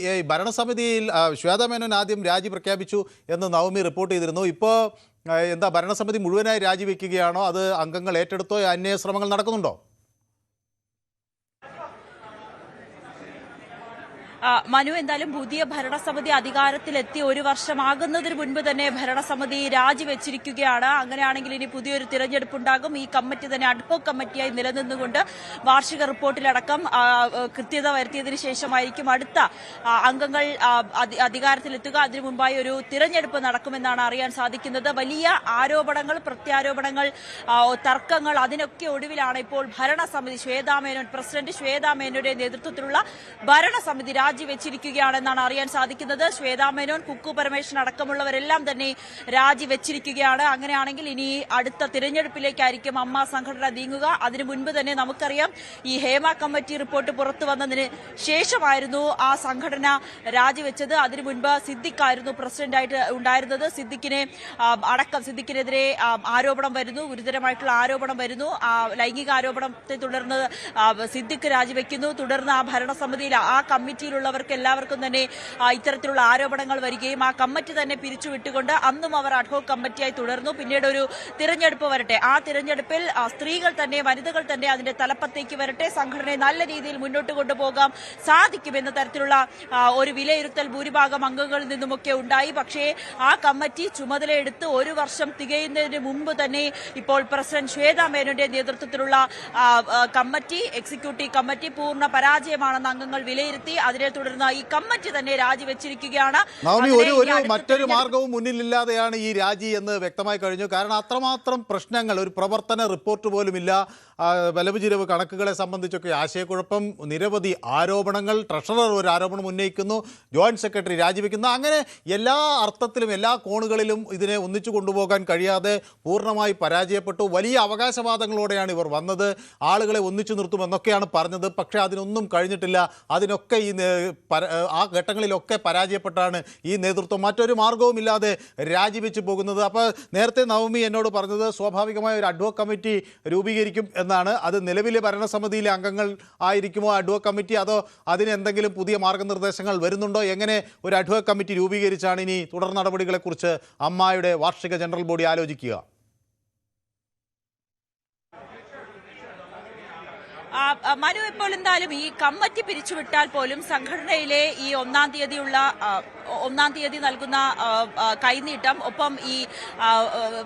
ഈ ഭരണസമിതിയിൽ ശ്വേതാ മേനോൻ ആദ്യം രാജി പ്രഖ്യാപിച്ചു എന്ന് നവമി റിപ്പോർട്ട് ചെയ്തിരുന്നു. ഇപ്പോൾ എന്താ ഭരണസമിതി മുഴുവനായി രാജിവെക്കുകയാണോ, അത് അംഗങ്ങൾ ഏറ്റെടുത്തോ, അന്വേഷണ ശ്രമങ്ങൾ നടക്കുന്നുണ്ടോ? മനു, എന്തായാലും പുതിയ ഭരണസമിതി അധികാരത്തിലെത്തി ഒരു വർഷമാകുന്നതിന് മുൻപ് തന്നെ ഭരണസമിതി രാജിവെച്ചിരിക്കുകയാണ്. അങ്ങനെയാണെങ്കിൽ ഇനി പുതിയൊരു തിരഞ്ഞെടുപ്പ് ഉണ്ടാകും. ഈ കമ്മിറ്റി തന്നെ അഡ്ഹോക് കമ്മിറ്റിയായി നിലനിന്നുകൊണ്ട് വാർഷിക റിപ്പോർട്ടിലടക്കം കൃത്യത വരുത്തിയതിനു ശേഷമായിരിക്കും അടുത്ത അംഗങ്ങൾ അധികാരത്തിലെത്തുക. അതിനു മുമ്പായി ഒരു തിരഞ്ഞെടുപ്പ് നടക്കുമെന്നാണ് അറിയാൻ സാധിക്കുന്നത്. വലിയ ആരോപണങ്ങൾ, പ്രത്യാരോപണങ്ങൾ, തർക്കങ്ങൾ, അതിനൊക്കെ ഒടുവിലാണ് ഇപ്പോൾ ഭരണസമിതി പ്രസിഡന്റ് ശ്വേതാ മേനോന്റെ നേതൃത്വത്തിലുള്ള ഭരണസമിതി രാജിവെച്ചിരിക്കുകയാണെന്നാണ് അറിയാൻ സാധിക്കുന്നത്. ശ്വേതാ മേനോൻ, കുക്കു പരമേശ്വരൻ അടക്കമുള്ളവരെല്ലാം തന്നെ രാജിവെച്ചിരിക്കുകയാണ്. അങ്ങനെയാണെങ്കിൽ ഇനി അടുത്ത തിരഞ്ഞെടുപ്പിലേക്കായിരിക്കും അമ്മ സംഘടന നീങ്ങുക. അതിനു മുൻപ് തന്നെ നമുക്കറിയാം, ഈ ഹേമ കമ്മിറ്റി റിപ്പോർട്ട് പുറത്തു വന്നതിന് ശേഷമായിരുന്നു ആ സംഘടന രാജിവെച്ചത്. അതിനു മുൻപ് സിദ്ദിഖായിരുന്നു പ്രസിഡന്റായിട്ട് ഉണ്ടായിരുന്നത്. സിദ്ദിഖിനെതിരെ ആരോപണം വരുന്നു, ഗുരുതരമായിട്ടുള്ള ആരോപണം വരുന്നു. ലൈംഗിക ആരോപണത്തെ തുടർന്ന് സിദ്ദിഖ് രാജിവെക്കുന്നു. തുടർന്ന് ആ ഭരണസമിതിയിൽ, ആ കമ്മിറ്റിയിലുള്ളവർക്ക് എല്ലാവർക്കും തന്നെ ഇത്തരത്തിലുള്ള ആരോപണങ്ങൾ വരികയും ആ കമ്മിറ്റി തന്നെ പിരിച്ചുവിട്ടുകൊണ്ട് അന്നും അവർ അഡ്ഹോക് കമ്മിറ്റിയായി തുടർന്നു. പിന്നീട് ഒരു തിരഞ്ഞെടുപ്പ് വരട്ടെ, ആ തിരഞ്ഞെടുപ്പിൽ സ്ത്രീകൾ തന്നെ, വനിതകൾ തന്നെ അതിന്റെ തലപ്പത്തേക്ക് വരട്ടെ, സംഘടനയെ നല്ല രീതിയിൽ മുന്നോട്ട് കൊണ്ടുപോകാൻ സാധിക്കുമെന്ന തരത്തിലുള്ള ഒരു വിലയിരുത്തൽ ഭൂരിഭാഗം അംഗങ്ങളിൽ നിന്നുമൊക്കെ ഉണ്ടായി. പക്ഷേ ആ കമ്മിറ്റി ചുമതലയെടുത്ത് ഒരു വർഷം തികയുന്നതിന് മുമ്പ് തന്നെ ഇപ്പോൾ പ്രസിഡന്റ് ശ്വേതാ മേനോന്റെ നേതൃത്വത്തിലുള്ള കമ്മിറ്റി, എക്സിക്യൂട്ടീവ് കമ്മിറ്റി പൂർണ്ണ പരാജയമാണെന്ന് അംഗങ്ങൾ വിലയിരുത്തി. അതിനെ തുടർന്ന് ഈ കമ്മിറ്റി തന്നെ രാജിവെച്ചിരിക്കുകയാണ്. മറ്റൊരു മാർഗവും മുന്നിലില്ലാതെയാണ് ഈ രാജി എന്ന് വ്യക്തമായി കഴിഞ്ഞു. കാരണം അത്രമാത്രം പ്രശ്നങ്ങൾ, ഒരു പ്രവർത്തന റിപ്പോർട്ട് പോലുമില്ല, വലവ് ചിലവ് കണക്കുകളെ സംബന്ധിച്ചൊക്കെ ആശയക്കുഴപ്പം, നിരവധി ആരോപണങ്ങൾ, ട്രഷറർ ഒരു ആരോപണം ഉന്നയിക്കുന്നു, ജോയിന്റ് സെക്രട്ടറി രാജിവെക്കുന്നു. അങ്ങനെ എല്ലാ അർത്ഥത്തിലും, എല്ലാ കോണുകളിലും ഇതിനെ ഒന്നിച്ചു കൊണ്ടുപോകാൻ കഴിയാതെ പൂർണ്ണമായി പരാജയപ്പെട്ടു. വലിയ അവകാശവാദങ്ങളോടെയാണ് ഇവർ വന്നത്, ആളുകളെ ഒന്നിച്ചു നിർത്തുമെന്നൊക്കെയാണ് പറഞ്ഞത്. പക്ഷേ അതിനൊന്നും കഴിഞ്ഞിട്ടില്ല. അതിനൊക്കെ ആ ഘട്ടങ്ങളിലൊക്കെ പരാജയപ്പെട്ടാണ് ഈ നേതൃത്വം മറ്റൊരു മാർഗവുമില്ലാതെ രാജിവെച്ച് പോകുന്നത്. അപ്പോൾ നേരത്തെ നവമി എന്നോട് പറഞ്ഞത് സ്വാഭാവികമായ ഒരു അഡ്ഹോക് കമ്മിറ്റി രൂപീകരിക്കും എന്നാണ്. അത് നിലവിലെ ഭരണസമിതിയിലെ അംഗങ്ങൾ ആയിരിക്കുമോ അഡ്ഹോക് കമ്മിറ്റി, അതോ അതിന് എന്തെങ്കിലും പുതിയ മാർഗനിർദ്ദേശങ്ങൾ വരുന്നുണ്ടോ? എങ്ങനെ ഒരു അഡ്ഹോക് കമ്മിറ്റി രൂപീകരിച്ചാണ് ഇനി തുടർ നടപടികളെക്കുറിച്ച് അമ്മായുടെ വാർഷിക ജനറൽ ബോഡി ആലോചിക്കുക? മനു, ഇപ്പോൾ എന്തായാലും ഈ കമ്മിറ്റി പിരിച്ചുവിട്ടാൽ പോലും സംഘടനയിലെ ഈ ഒന്നാം തീയതി നൽകുന്ന കൈനീട്ടം, ഒപ്പം ഈ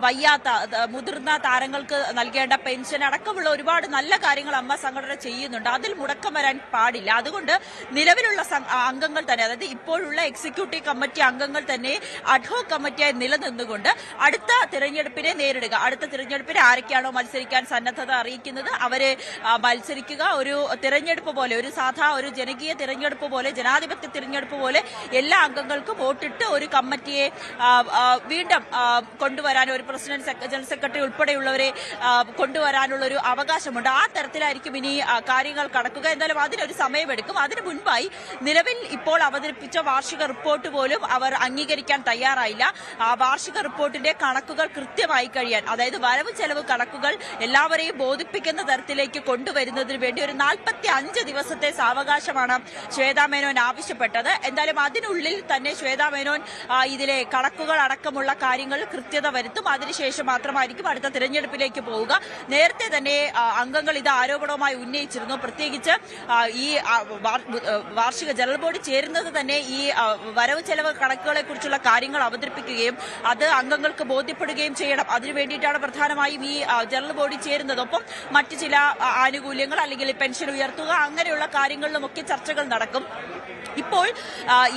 വയ്യാത്ത മുതിർന്ന താരങ്ങൾക്ക് നൽകേണ്ട പെൻഷൻ അടക്കമുള്ള ഒരുപാട് നല്ല കാര്യങ്ങൾ അമ്മ സംഘടന ചെയ്യുന്നുണ്ട്. അതിൽ മുടക്കം വരാൻ പാടില്ല. അതുകൊണ്ട് നിലവിലുള്ള അംഗങ്ങൾ തന്നെ, അതായത് ഇപ്പോഴുള്ള എക്സിക്യൂട്ടീവ് കമ്മിറ്റി അംഗങ്ങൾ തന്നെ അഡ്ഹോക് കമ്മിറ്റിയായി നിലനിന്നുകൊണ്ട് അടുത്ത തിരഞ്ഞെടുപ്പിനെ നേരിടുക. അടുത്ത തിരഞ്ഞെടുപ്പിന് ആരൊക്കെയാണോ മത്സരിക്കാൻ സന്നദ്ധത അറിയിക്കുന്നത് അവരെ മത്സരിക്കുക. ഒരു തിരഞ്ഞെടുപ്പ് പോലെ, ഒരു ജനകീയ തിരഞ്ഞെടുപ്പ് പോലെ, ജനാധിപത്യ തിരഞ്ഞെടുപ്പ് പോലെ എല്ലാ അംഗങ്ങൾക്കും വോട്ടിട്ട് ഒരു കമ്മിറ്റിയെ വീണ്ടും കൊണ്ടുവരാൻ, ഒരു പ്രസിഡന്റ്, ജനറൽ സെക്രട്ടറി ഉൾപ്പെടെയുള്ളവരെ കൊണ്ടുവരാനുള്ള ഒരു അവകാശമുണ്ട്. ആ തരത്തിലായിരിക്കും ഇനി കാര്യങ്ങൾ കടക്കുക. എന്തായാലും അതിനൊരു സമയമെടുക്കും. അതിനു മുൻപായി നിലവിൽ ഇപ്പോൾ അവതരിപ്പിച്ച വാർഷിക റിപ്പോർട്ട് പോലും അവർ അംഗീകരിക്കാൻ തയ്യാറായില്ല. ആ വാർഷിക റിപ്പോർട്ടിന്റെ കണക്കുകൾ കൃത്യമായി കഴിയാൻ, അതായത് വരവ് ചെലവ് കണക്കുകൾ എല്ലാവരെയും ബോധിപ്പിക്കുന്ന തരത്തിലേക്ക് കൊണ്ടുവരുന്നതിന് വേണ്ടി ഒരു 45 ദിവസത്തെ സാവകാശമാണ് ശ്വേതാ മേനോൻ ആവശ്യപ്പെട്ടത്. എന്തായാലും അതിനുള്ളിൽ തന്നെ ശ്വേതാ മേനോൻ ഇതിലെ കണക്കുകൾ അടക്കമുള്ള കാര്യങ്ങൾ കൃത്യത വരുത്തും. അതിനുശേഷം മാത്രമായിരിക്കും അടുത്ത തിരഞ്ഞെടുപ്പിലേക്ക് പോവുക. നേരത്തെ തന്നെ അംഗങ്ങൾ ഇത് ആരോപണവുമായി ഉന്നയിച്ചിരുന്നു. പ്രത്യേകിച്ച് ഈ വാർഷിക ജനറൽ ബോഡി ചേരുന്നത് തന്നെ ഈ വരവ് ചെലവ് കണക്കുകളെ കുറിച്ചുള്ള കാര്യങ്ങൾ അവതരിപ്പിക്കുകയും അത് അംഗങ്ങൾക്ക് ബോധ്യപ്പെടുകയും ചെയ്യണം. അതിനു വേണ്ടിയിട്ടാണ് പ്രധാനമായും ഈ ജനറൽ ബോഡി ചേരുന്നത്. ഒപ്പം മറ്റു ചില ആനുകൂല്യങ്ങൾ അല്ലെങ്കിൽ പെൻഷൻ ഉയർത്തുക, അങ്ങനെയുള്ള കാര്യങ്ങളിലുമൊക്കെ ചർച്ചകൾ നടക്കും. ഇപ്പോൾ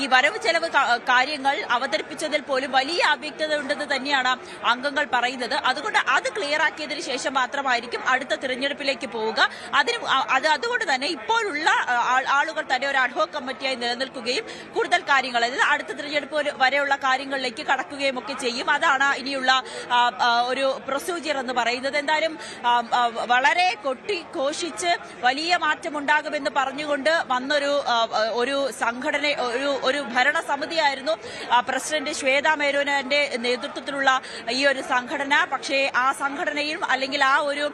ഈ വരവ് ചെലവ് കാര്യങ്ങൾ അവതരിപ്പിച്ചതിൽ പോലും വലിയ അവ്യക്തത ഉണ്ടെന്ന് തന്നെയാണ് അംഗങ്ങൾ പറയുന്നത്. അതുകൊണ്ട് അത് ക്ലിയർ ആക്കിയതിനു ശേഷം മാത്രമായിരിക്കും അടുത്ത തിരഞ്ഞെടുപ്പിലേക്ക് പോവുക. അതുകൊണ്ട് തന്നെ ഇപ്പോഴുള്ള ആളുകൾ തന്നെ ഒരു അഡ്ഹോക് കമ്മിറ്റിയായി നിലനിൽക്കുകയും കൂടുതൽ കാര്യങ്ങൾ, അതായത് അടുത്ത തിരഞ്ഞെടുപ്പ് വരെയുള്ള കാര്യങ്ങളിലേക്ക് കടക്കുകയും ഒക്കെ ചെയ്യും. അതാണ് ഇനിയുള്ള ഒരു പ്രൊസീജിയർ എന്ന് പറയുന്നത്. എന്തായാലും വളരെ കൊട്ടിഘോഷിച്ച് വലിയ മാറ്റമുണ്ടാകുമെന്ന് പറഞ്ഞുകൊണ്ട് വന്നൊരു സംഘടന, ഒരു ഭരണ ഭരണസമിതിയായിരുന്നു പ്രസിഡന്റ് ശ്വേതാ മേനോന്റെ നേതൃത്വത്തിലുള്ള ഈ ഒരു സംഘടന. പക്ഷേ ആ സംഘടനയും അല്ലെങ്കിൽ ആ ഒരു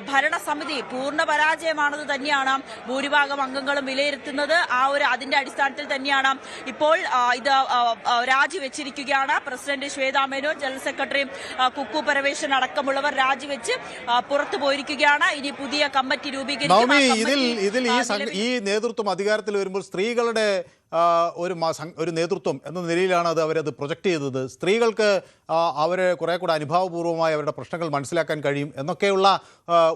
ഭരണസമിതി പൂർണ്ണ പരാജയമാണെന്ന് തന്നെയാണ് ഭൂരിഭാഗം അംഗങ്ങളും വിലയിരുത്തുന്നത്. അതിന്റെ അടിസ്ഥാനത്തിൽ തന്നെയാണ് ഇപ്പോൾ ഇത് രാജിവെച്ചിരിക്കുകയാണ്. President Shweta Menon, general secretary Kukku Parameswaran അടക്കമുള്ളവർ രാജിവെച്ച് പുറത്തു പോയിരിക്കുകയാണ്. ഇനി പുതിയ കമ്മിറ്റി രൂപീകരിക്കും. ഇതിൽ ഈ നേതൃത്വം അധികാരത്തിൽ വരുമ്പോൾ സ്ത്രീകളുടെ ഒരു നേതൃത്വം എന്ന നിലയിലാണ് അവരത് പ്രൊജക്റ്റ് ചെയ്തത്. സ്ത്രീകൾക്ക് അവരെ കുറെ കൂടെ അനുഭാവപൂർവ്വമായി അവരുടെ പ്രശ്നങ്ങൾ മനസ്സിലാക്കാൻ കഴിയും എന്നൊക്കെയുള്ള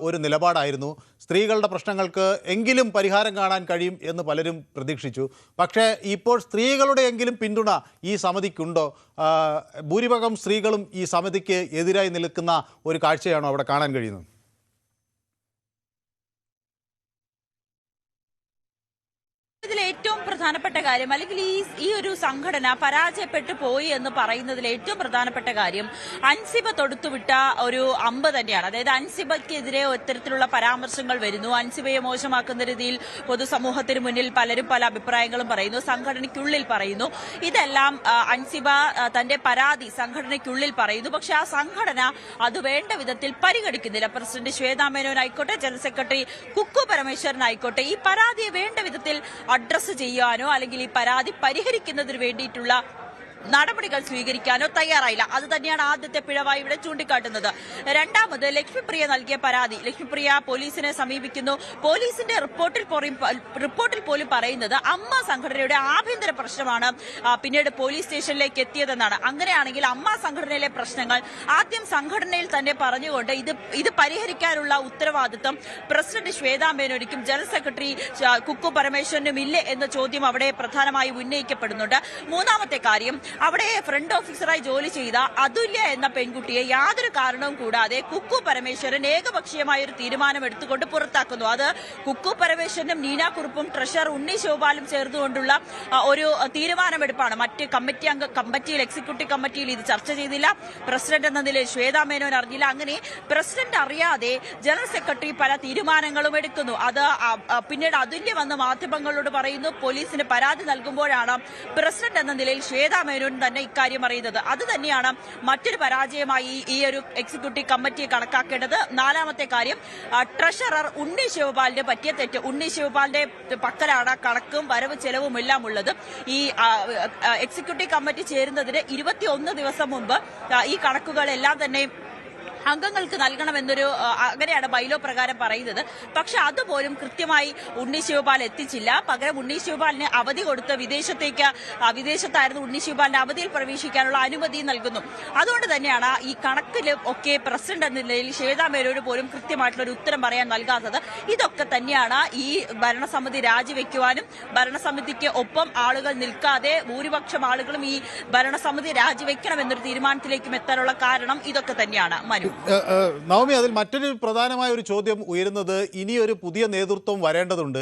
ഒരു നിലപാടായിരുന്നു. സ്ത്രീകളുടെ പ്രശ്നങ്ങൾക്ക് എങ്കിലും പരിഹാരം കാണാൻ കഴിയും എന്ന് പലരും പ്രതീക്ഷിച്ചു. പക്ഷേ ഇപ്പോൾ സ്ത്രീകളുടെ എങ്കിലും പിന്തുണ ഈ സമിതിക്കുണ്ടോ? ഭൂരിഭാഗം സ്ത്രീകളും ഈ സമിതിക്ക് എതിരായി നിൽക്കുന്ന ഒരു കാഴ്ചയാണോ അവിടെ കാണാൻ കഴിയുന്നത്? ഇതിൽ ഏറ്റവും പ്രധാനപ്പെട്ട കാര്യം, അല്ലെങ്കിൽ ഈ ഒരു സംഘടന പരാജയപ്പെട്ടു പോയി എന്ന് പറയുന്നതിൽ ഏറ്റവും പ്രധാനപ്പെട്ട കാര്യം അൻസിബ തൊടുത്തുവിട്ട ഒരു അമ്പ് തന്നെയാണ്. അതായത് അൻസിബയ്ക്കെതിരെ ഇത്തരത്തിലുള്ള പരാമർശങ്ങൾ വരുന്നു. അൻസിബയെ മോശമാക്കുന്ന രീതിയിൽ പൊതുസമൂഹത്തിന് മുന്നിൽ പലരും പല അഭിപ്രായങ്ങളും പറയുന്നു, സംഘടനയ്ക്കുള്ളിൽ പറയുന്നു. ഇതെല്ലാം അൻസിബ തന്റെ പരാതി സംഘടനയ്ക്കുള്ളിൽ പറയുന്നു. പക്ഷെ ആ സംഘടന അത് വേണ്ട വിധത്തിൽ പരിഗണിക്കുന്നില്ല. പ്രസിഡന്റ് ശ്വേതാ മേനോൻ ആയിക്കോട്ടെ, ജനറൽ സെക്രട്ടറി കുക്കു പരമേശ്വരൻ ആയിക്കോട്ടെ, ഈ പരാതിയെ വേണ്ട വിധത്തിൽ അഡ്രസ് ചെയ്യാനോ അല്ലെങ്കിൽ ഈ പരാതി പരിഹരിക്കുന്നതിന് വേണ്ടിയിട്ടുള്ള നടപടികൾ സ്വീകരിക്കാനോ തയ്യാറായില്ല. അത് തന്നെയാണ് ആദ്യത്തെ പിഴവായി ഇവിടെ ചൂണ്ടിക്കാട്ടുന്നത്. രണ്ടാമത്, ലക്ഷ്മിപ്രിയ നൽകിയ പരാതി. ലക്ഷ്മിപ്രിയ പോലീസിനെ സമീപിക്കുന്നു. പോലീസിന്റെ റിപ്പോർട്ടിൽ പോലും പറയുന്നത് അമ്മ സംഘടനയുടെ ആഭ്യന്തര പ്രശ്നമാണ് പിന്നീട് പോലീസ് സ്റ്റേഷനിലേക്ക് എത്തിയതെന്നാണ്. അങ്ങനെയാണെങ്കിൽ അമ്മ സംഘടനയിലെ പ്രശ്നങ്ങൾ ആദ്യം സംഘടനയിൽ തന്നെ പറഞ്ഞുകൊണ്ട് ഇത് പരിഹരിക്കാനുള്ള ഉത്തരവാദിത്വം പ്രസിഡന്റ് ശ്വേതാ മേനോനിക്കും ജനറൽ സെക്രട്ടറി കുക്കു പരമേശ്വരനും ഇല്ലേ എന്ന ചോദ്യം അവിടെ പ്രധാനമായി ഉന്നയിക്കപ്പെടുന്നുണ്ട്. മൂന്നാമത്തെ കാര്യം, അവിടെ ഫ്രണ്ട് ഓഫീസറായി ജോലി ചെയ്ത അതുല്യ എന്ന പെൺകുട്ടിയെ യാതൊരു കാരണവും കൂടാതെ കുക്കു പരമേശ്വരൻ ഏകപക്ഷീയമായ ഒരു തീരുമാനം എടുത്തുകൊണ്ട് പുറത്താക്കുന്നു. അത് കുക്കു പരമേശ്വരനും നീന കുറുപ്പും ട്രഷറർ ഉണ്ണി ശിവപാലും ചേർന്നുകൊണ്ടുള്ള ഒരു തീരുമാനമെടുപ്പാണ്. മറ്റ് കമ്മിറ്റിയിൽ എക്സിക്യൂട്ടീവ് കമ്മിറ്റിയിൽ ഇത് ചർച്ച ചെയ്തില്ല. പ്രസിഡന്റ് എന്ന നിലയിൽ ശ്വേതാ മേനോൻ അറിഞ്ഞില്ല. അങ്ങനെ പ്രസിഡന്റ് അറിയാതെ ജനറൽ സെക്രട്ടറി പല തീരുമാനങ്ങളും എടുക്കുന്നു. അത് പിന്നീട് അതുല്യ വന്ന് മാധ്യമങ്ങളോട് പറയുന്നു. പോലീസിന് പരാതി നൽകുമ്പോഴാണ് പ്രസിഡന്റ് എന്ന നിലയിൽ ശ്വേതാ മേനോൻ തന്നെ ഇക്കാര്യം അറിയുന്നത്. അത് തന്നെയാണ് മറ്റൊരു പരാജയമായി ഈ ഒരു എക്സിക്യൂട്ടീവ് കമ്മിറ്റിയെ കണക്കാക്കേണ്ടത്. നാലാമത്തെ കാര്യം, ട്രഷറർ ഉണ്ണി ശിവപാലിന്റെ പറ്റിയ തെറ്റ്. ഉണ്ണി ശിവപാലിന്റെ പക്കലാണ് കണക്കും വരവ് ചെലവും എല്ലാം ഉള്ളത്. ഈ എക്സിക്യൂട്ടീവ് കമ്മിറ്റി ചേരുന്നതിന് 21 ദിവസം മുമ്പ് ഈ കണക്കുകളെല്ലാം തന്നെ അംഗങ്ങൾക്ക് നൽകണമെന്നൊരു അങ്ങനെയാണ് ബൈലോ പ്രകാരം പറയുന്നത്. പക്ഷെ അതുപോലും കൃത്യമായി ഉണ്ണി ശിവപാൽ എത്തിച്ചില്ല. പകരം ഉണ്ണി ശിവപാലിന് അവധി കൊടുത്ത് വിദേശത്തായിരുന്നു ഉണ്ണി ശിവപാലിന് അവധിയിൽ പ്രവേശിക്കാനുള്ള അനുമതി നൽകുന്നു. അതുകൊണ്ട് തന്നെയാണ് ഈ കണക്കിൽ ഒക്കെ പ്രസിഡന്റ് എന്ന നിലയിൽ ശ്വേതാ മേനോന് പോലും കൃത്യമായിട്ടുള്ള ഒരു ഉത്തരം പറയാൻ നൽകാത്തത്. ഇതൊക്കെ തന്നെയാണ് ഈ ഭരണസമിതി രാജിവെക്കുവാനും ഭരണസമിതിക്ക് ഒപ്പം ആളുകൾ നിൽക്കാതെ ഭൂരിപക്ഷം ആളുകളും ഈ ഭരണസമിതി രാജിവെക്കണം എന്നൊരു തീരുമാനത്തിലേക്കും എത്താനുള്ള കാരണം ഇതൊക്കെ തന്നെയാണ്. മനു, നവമി, അതിൽ മറ്റൊരു പ്രധാനമായ ഒരു ചോദ്യം ഉയരുന്നത്, ഇനിയൊരു പുതിയ നേതൃത്വം വരേണ്ടതുണ്ട്.